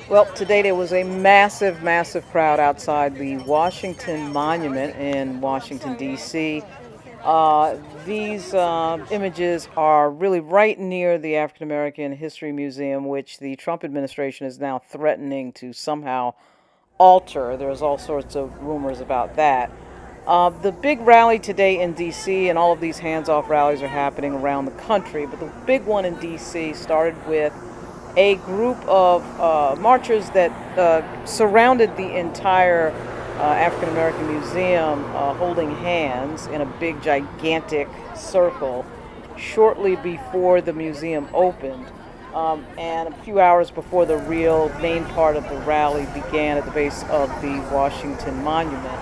Well, today there was a massive, massive crowd outside the Washington Monument in Washington, D.C. These images are really right near the African American History Museum, which the Trump administration is now threatening to somehow alter. There's all sorts of rumors about that. The big rally today in D.C., and all of these hands-off rallies are happening around the country, but the big one in D.C. started with a group of marchers that surrounded the entire African American Museum, holding hands in a big, gigantic circle shortly before the museum opened. And a few hours before the real main part of the rally began at the base of the Washington Monument.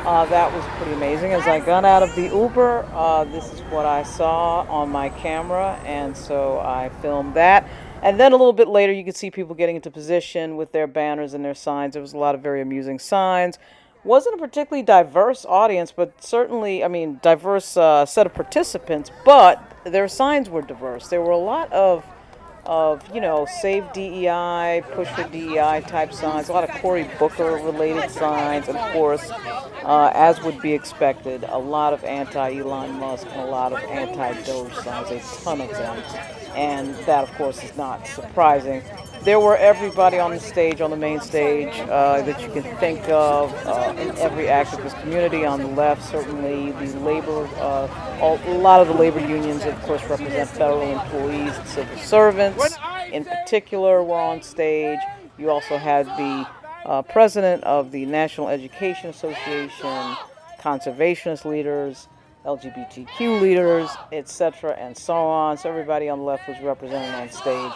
That was pretty amazing. As I got out of the Uber, this is what I saw on my camera, and so I filmed that. And then a little bit later, you could see people getting into position with their banners and their signs. There was a lot of very amusing signs. Wasn't a particularly diverse audience, but certainly, I mean, diverse set of participants, but their signs were diverse. There were a lot of Save DEI, Push for DEI type signs, a lot of Cory Booker related signs, and of course, as would be expected, a lot of anti-Elon Musk and a lot of anti-DOGE signs, a ton of them. And that, of course, is not surprising. There were everybody on the stage, on the main stage, that you can think of in every activist community. On the left, certainly the labor, a lot of the labor unions, of course, represent federal employees and civil servants in particular were on stage. You also had the president of the National Education Association, conservationist leaders, LGBTQ leaders, etc., and so on. So everybody on the left was represented on stage.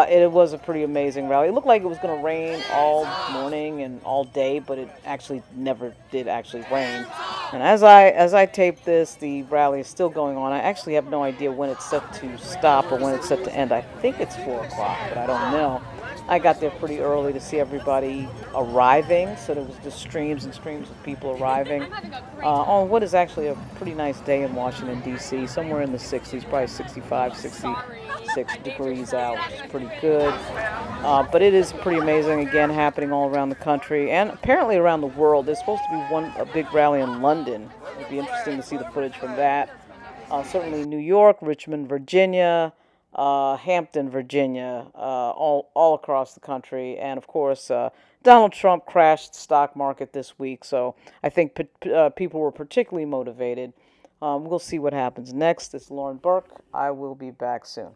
It was a pretty amazing rally. It looked like it was going to rain all morning and all day, but it actually never did actually rain. And as I tape this, the rally is still going on. I actually have no idea when it's set to stop or when it's set to end. I think it's 4 o'clock, but I don't know. I got there pretty early to see everybody arriving, so there was just streams and streams of people arriving on what is actually a pretty nice day in Washington, D.C., somewhere in the 60s, probably 65, 66 degrees out, which is pretty good. But it is pretty amazing, again, happening all around the country and apparently around the world. There's supposed to be a big rally in London. It'd be interesting to see the footage from that. Certainly New York, Richmond, Virginia, Hampton, Virginia, all across the country, and of course, Donald Trump crashed the stock market this week, so I think people were particularly motivated. We'll see what happens next. It's Lauren Burke. I will be back soon.